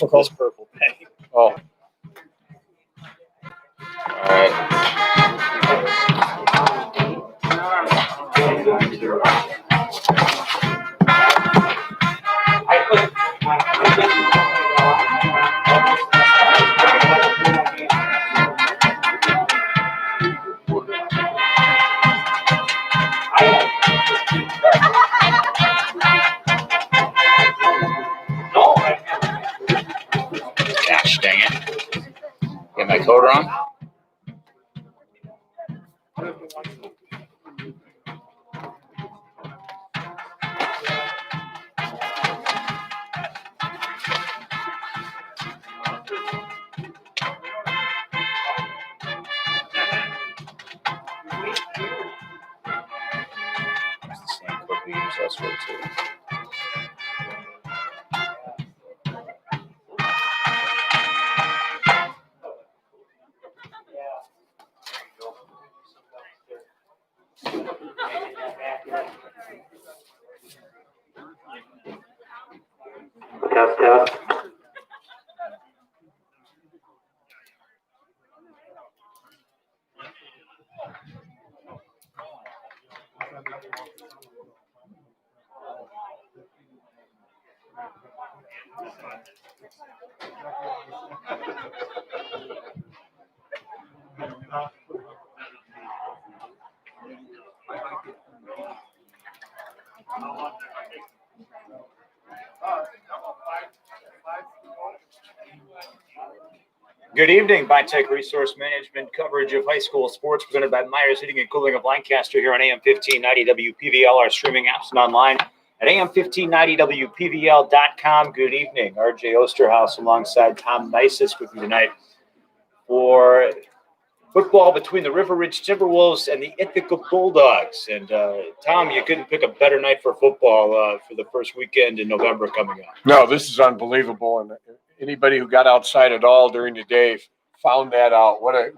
This purple thing. Oh. All right. Gosh dang it. Get my coat on. It's the same coat we use elsewhere too. Test. Good evening, Tech Resource Management coverage of high school sports presented by Myers Heating and Cooling of Lancaster here on AM 1590 WPVL, our streaming apps and online at AM1590WPVL.com. Good evening, RJ Osterhaus alongside Tom Nisus with you tonight for football between the River Ridge Timberwolves and the Ithaca Bulldogs. And Tom, you couldn't pick a better night for football for the first weekend in November coming up. No, this is unbelievable. And anybody who got outside at all during the day found that out. What a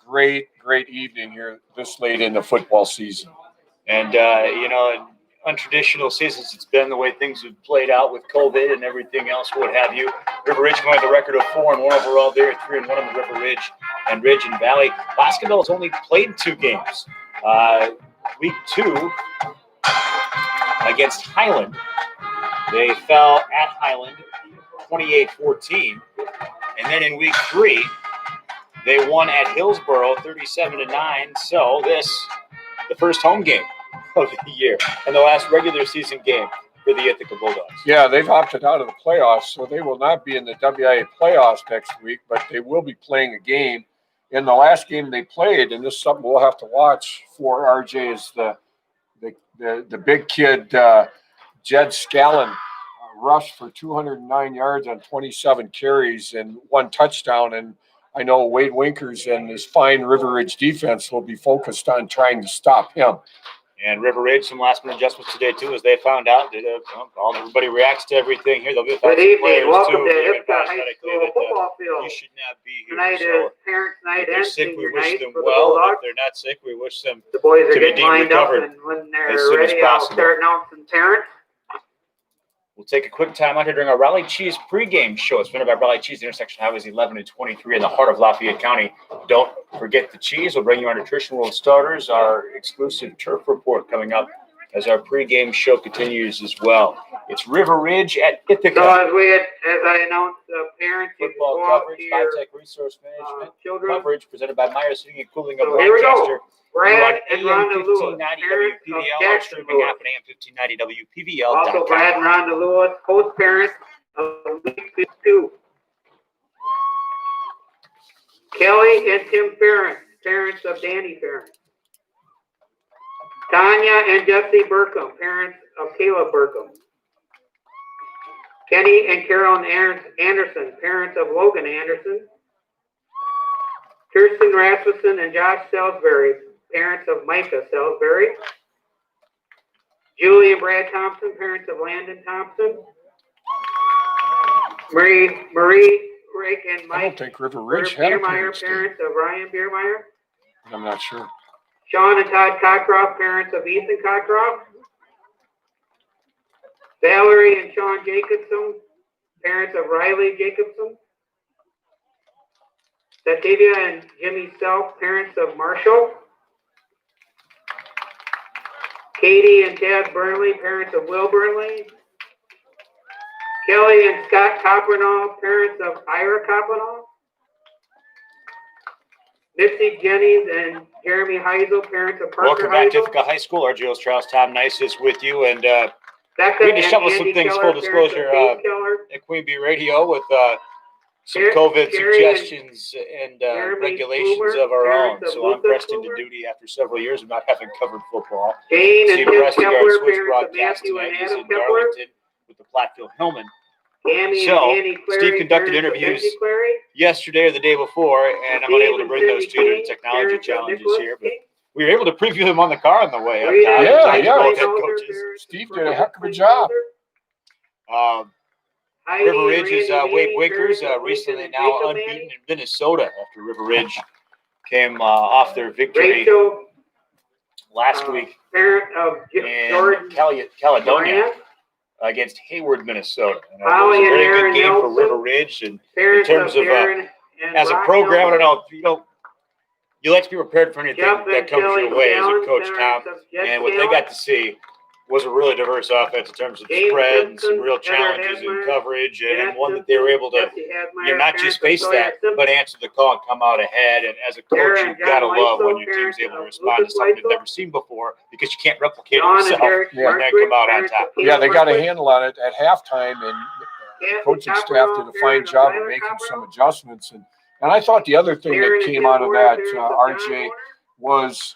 great evening here this late in the football season. And, untraditional seasons, it's been the way things have played out with COVID and everything else, what have you. River Ridge going with a record of 4-1 overall there, 3-1 on the River Ridge and Valley. Basketball has only played 2 games. Week 2 against Highland. They fell at Highland 28-14. And then in week 3, they won at Hillsboro 37-9. So the first home game of the year and the last regular season game for the Ithaca Bulldogs. Yeah, they've opted out of the playoffs, so they will not be in the WIA playoffs next week, but they will be playing a game. In the last game they played, and this is something we'll have to watch for RJ, is the big kid Jed Scallon rushed for 209 yards on 27 carries and 1 touchdown. And I know Wade Winkers and his fine River Ridge defense will be focused on trying to stop him. And River Ridge, some last-minute adjustments today, too, as they found out that everybody reacts to everything here. They'll be Good evening. Welcome to Ithaca High School football field. You should not be here. Tonight So is parents' night if and they're sick, we senior wish night them for the well. Bulldogs. If they're not sick, we wish them The boys are to be getting deemed lined up, recovered and when as they're soon as ready, I'll possible. start announcing parents. We'll take a quick time out here during our Raleigh Cheese pregame show. It's presented by Raleigh Cheese, intersection highways 11 and 23 in the heart of Lafayette County. Don't forget the cheese. We'll bring you our Nutrition World Starters, our exclusive turf report coming up as our pregame show continues as well. It's River Ridge at Ithaca. So as I announced, parents, you can Football go out coverage, to your Tech Resource Management children. coverage presented by Myers Heating and Cooling of So here we go. Lancaster. Brad We're and on Rhonda AM Lewis, 1590 parents of WPVL, our Jackson streaming Lewis. app at AM 1590 Also, Brad and WPVL.com. Rhonda Lewis, co-parents of week 2. Kelly and Tim Ferrence, parents of Danny Ferrence. Tanya and Jesse Burkham, parents of Caleb Burkham. Kenny and Carolyn Anderson, parents of Logan Anderson. Kirsten Rasmussen and Josh Salisbury, parents of Micah Salisbury. Julie and Brad Thompson, parents of Landon Thompson. Marie, Rick, and Mike. I don't think River Ridge had a Biermeyer, parents' day. parents of Ryan Biermeyer. I'm not sure. Sean and Todd Cockcroft, parents of Ethan Cockcroft. Valerie and Sean parents of Riley Jacobson. Satavia and Jimmy Self, parents of Marshall. Katie and Tad Burnley, parents of Will Burnley. Kelly and Scott Coppernaw, parents of Ira Coppernaw. Misty Jennings and Jeremy Heisel, parents of Parker Welcome back to Heisel. Ithaca High School. RGO's Charles Tom Nice is with you, and Becca we need to and shovel some Andy things, Keller, full parents of disclosure, Faith Keller. at Queen Bee Radio with some Jer- COVID Jerry and suggestions and Jeremy regulations Kluber, of our own. parents of So I'm Luther pressed into Kluber. duty after several years of not having covered football. Jane and Steve Tim Preston, our Kepler, switch parents of broadcast Matthew tonight. and He's Adam in Kepler. Darlington with the Platteville Hillman. Tammy So, and Annie Clary, Steve conducted parents of interviews Benji Clary. yesterday or the day before, and I'm Steve unable to and bring those Cindy to you due to King, technology parents of challenges Nicholas here. But King. we were able to preview them on the car on the way. Rita Tom, and thanks to yeah. both head Hauser, coaches. parents Steve of did a heck of a Frank job. Hauser. River Heidi and Ridge's Randy Wake Meany, Wakers parents of recently Lincoln and now Jacob unbeaten Manning. in Minnesota after River Ridge came off their victory Rachel, last week parent of in Jordan Caledonia Bryant. against Hayward, Minnesota. And it Holly was a and very Aaron good game for Nelson, River Ridge. And in parents terms of of Aaron and as a Rock program, I don't Nelson. know, you like to be prepared for anything Jeff that and comes Kelly your way as a Callan, coach, Tom. parents of Jed And what they Callan. got to see was a really diverse offense in terms of James spread and some Simpson, real Heather challenges in Hedmeyer, coverage, and Jeanette one that they were able to Jesse Hedmeyer, you're not parents just of face Sawyer that, Simpson. but answer the call and come out ahead. And as a coach, Sarah and you've got to John love when Weitzel, your team's parents able to of respond to Lucas something they've Weitzel. never seen before because you can't replicate it John and yourself Derek Yeah. and then Markwick, come out on parents top. of Peter Yeah, they got a Markwick. handle on it at halftime, and Kathy coaching staff Coppernaw, did a fine parent of job of Tyler making Coppernaw. some adjustments. And I thought the other thing Sharon that and came Jim out of Horner, that, parents of John RJ, Horner. was,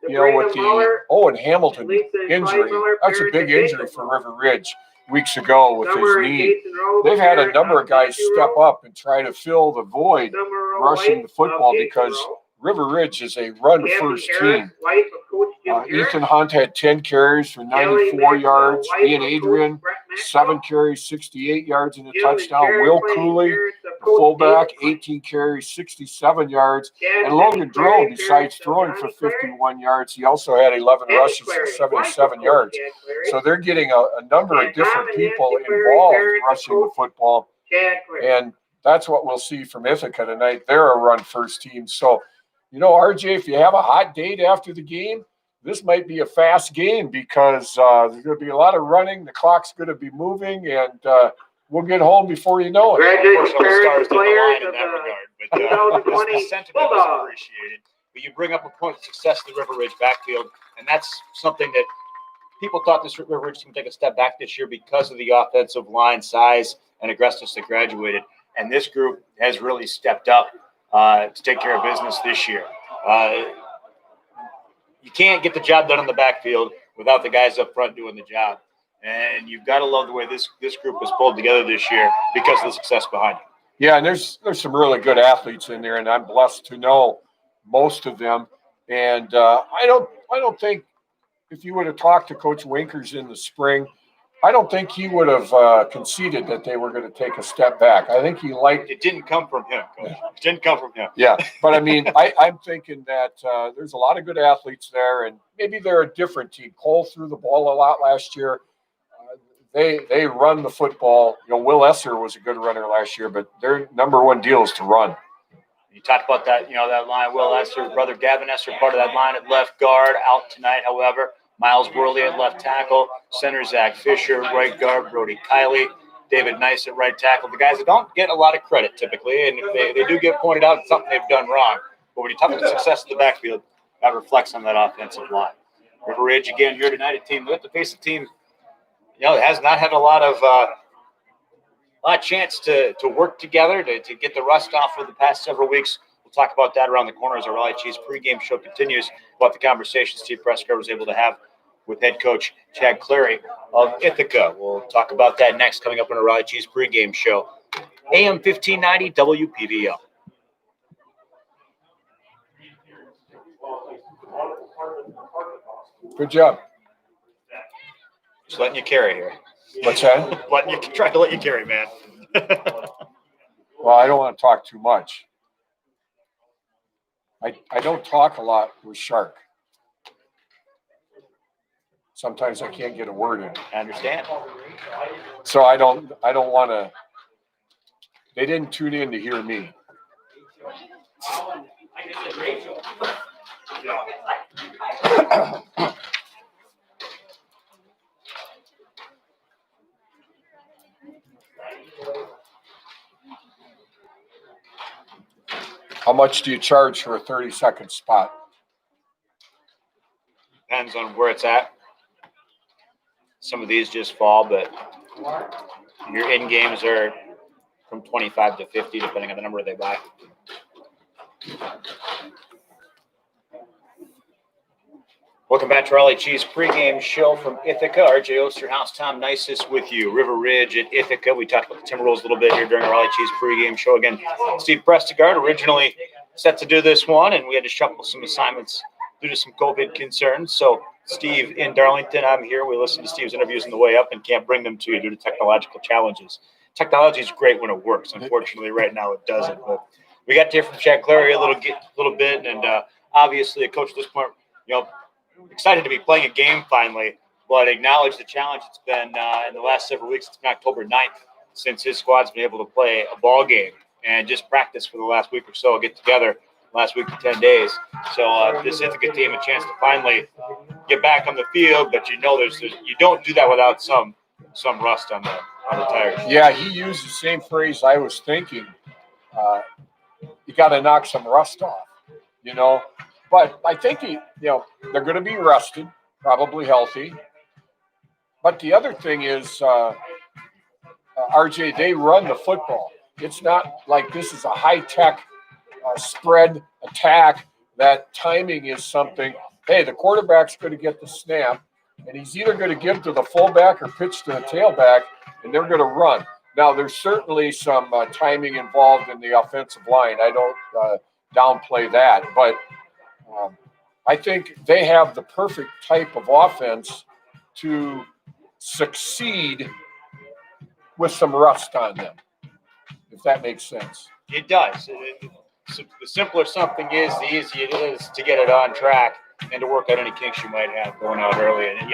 Sabrina with the Muller, Owen Hamilton Lisa and Clyde injury. Muller, That's a parents big of injury Jacob for Muller. River Ridge weeks ago with his Summer and knee. Jason Rowe, They've had a parents number of of guys Matthew step Rowe. up and try to fill the void Summer Rowe, rushing wife the football of Jason because Rowe. River Ridge is a Kathy run-first Harris, team. wife of Coach Jim Harris. Ethan Hunt had 10 carries for Kelly 94 Maxwell, yards. wife Ian of Coach Adrian, Brett Maxwell. 7 carries, 68 yards and a Jim and touchdown. Sherry Will Clayton, Cooley, parents of the Coach fullback, David 18 carries, 67 yards. Chad And Logan Denny Drone, Clary, besides parents of throwing for Johnny Clary. 51 yards, he also had 11 Denny rushes for Clary, 77 wife of yards. Coach Chad Clary. So they're getting a number And of different Tom and people Nancy Clary, involved parents of rushing the Coach football. Chad Clary. And that's what we'll see from Ithaca tonight. They're a run-first team. So, RJ, if you have a hot date after the game, this might be a fast game because there's going to be a lot of running. The clock's going to be moving, and we'll get home before you know it. Congratulations, Unfortunately, the parents stars and didn't align players in of that the regard. But the 2020 sentiment was Bulldogs. appreciated. But you bring up a point of success in the River Ridge backfield, and that's something that people thought this River Ridge team would take a step back this year because of the offensive line size and aggressiveness that graduated. And this group has really stepped up to take care of business this year. You can't get the job done in the backfield without the guys up front doing the job. And you've got to love the way this group was pulled together this year because of the success behind it. Yeah, and there's some really good athletes in there, and I'm blessed to know most of them. And I don't think if you would have talked to Coach Winkers in the spring, I don't think he would have conceded that they were going to take a step back. I think he liked. It didn't come from him, Coach. It didn't come from him. Yeah, but I mean, I'm thinking that there's a lot of good athletes there, and maybe they're a different team. Cole threw the ball a lot last year. They run the football. Will Esser was a good runner last year, but their number one deal is to run. You talked about that, that line. Will Esser, brother Gavin Esser, part of that line at left guard, out tonight, however. Miles Worley at left tackle, center Zach Fisher, right guard Brody Kiley, David Nice at right tackle. The guys that don't get a lot of credit typically, and if they do get pointed out, it's something they've done wrong. But when you talk about success in the backfield, that reflects on that offensive line. River Ridge again here tonight, a team that to face a team, has not had a lot of chance to work together to get the rust off for the past several weeks. We'll talk about that around the corner as our Raleigh Cheese pregame show continues. About the conversation Steve Prescott was able to have with head coach Chad Clary of Ithaca. We'll talk about that next, coming up on a Raleigh Cheese pregame show. AM 1590 WPVL. Good job. Just letting you carry here. What's that? Trying to let you carry, man. Well, I don't want to talk too much. I don't talk a lot with Shark. sometimes I can't get a word in. I understand. So I don't want to. They didn't tune in to hear me. How much do you charge for a 30-second spot? Depends on where it's at. Some of these just fall, but your in games are from 25 to 50, depending on the number they buy. Welcome back to Raleigh Cheese pregame show from Ithaca. RJ Osterhouse, Tom Nisus with you. River Ridge at Ithaca. We talked about the Timberwolves a little bit here during our Raleigh Cheese pregame show. Again, Steve Prestegard originally set to do this one, and we had to shuffle some assignments due to some COVID concerns. So Steve in Darlington, I'm here. We listened to Steve's interviews on the way up and can't bring them to you due to technological challenges. Technology is great when it works. Unfortunately, right now it doesn't. But we got to hear from Chad Clary a little bit, and obviously a coach at this point, excited to be playing a game finally, but acknowledge the challenge it's been in the last several weeks. It's been October 9th since his squad's been able to play a ball game and just practice for the last week or so, get together last week for 10 days. So this Ithaca team a chance to finally get back on the field, but you don't do that without some rust on the tires. Yeah, he used the same phrase I was thinking. You got to knock some rust off, But I think they're going to be rested, probably healthy. But the other thing is, RJ, they run the football. It's not like this is a high-tech spread attack that timing is something. Hey, the quarterback's going to get the snap, and he's either going to give to the fullback or pitch to the tailback, and they're going to run. Now, there's certainly some timing involved in the offensive line. I don't downplay that, but I think they have the perfect type of offense to succeed with some rust on them, if that makes sense. It does. The simpler something is, the easier it is to get it on track and to work out any kinks you might have going out early. And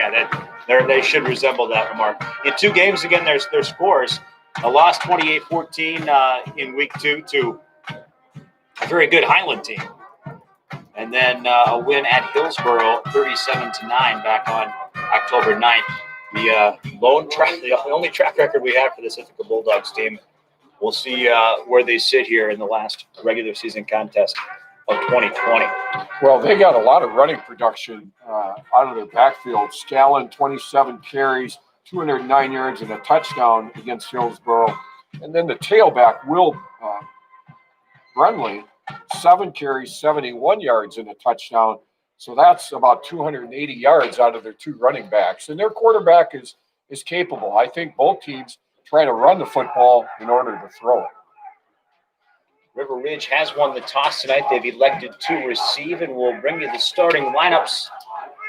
they should resemble that remark. In two games, again, their scores. A loss 28-14 in week 2 to a very good Highland team. And then a win at Hillsboro, 37-9 back on October 9th. The only track record we have for this Ithaca Bulldogs team. We'll see where they sit here in the last regular season contest of 2020. Well, they got a lot of running production out of their backfield. Scallon, 27 carries, 209 yards and a touchdown against Hillsboro. And then the tailback, Will Brunley, 7 carries, 71 yards and a touchdown. So that's about 280 yards out of their 2 running backs. And their quarterback is capable. I think both teams try to run the football in order to throw it. River Ridge has won the toss tonight. They've elected to receive, and we'll bring you the starting lineups.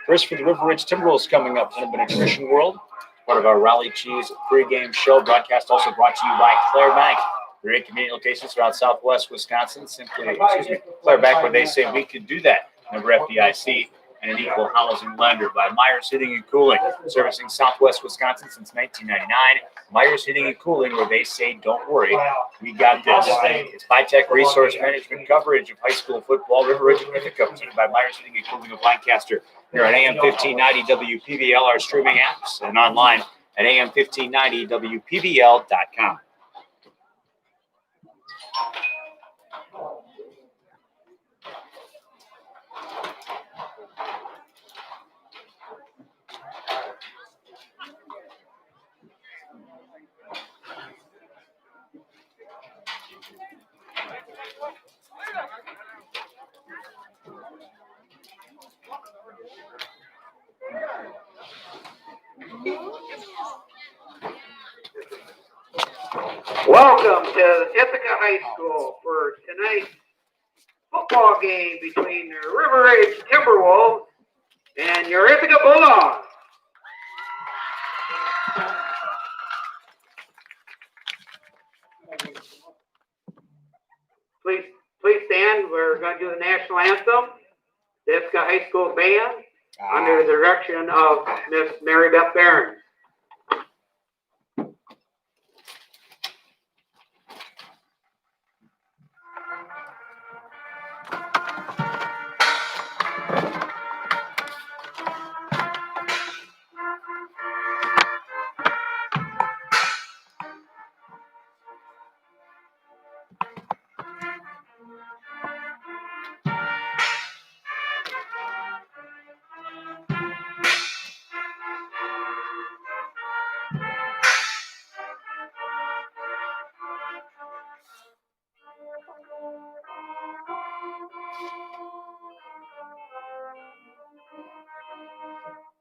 First for the River Ridge Timberwolves coming up in the Nutrition World. Part of our Raleigh Cheese pregame show broadcast, also brought to you by Claire Bank. Very convenient locations throughout Southwest Wisconsin. Claire Bank, where they say we could do that. Member FDIC and an equal housing lender. By Myers Heating and Cooling, servicing Southwest Wisconsin since 1999. Myers Heating and Cooling, where they say, don't worry, we got this. It's high-tech resource management coverage of high school football. River Ridge and Ithaca, presented by Myers Heating and Cooling of Lancaster. Here at AM 1590 WPBL, our streaming apps, and online at AM1590WPBL.com. Welcome to Ithaca High School for tonight's football game between the River Ridge Timberwolves and your Ithaca Bulldogs. Please stand. We're going to do the national anthem. The Ithaca High School band. under the direction of Miss Mary Beth Barron.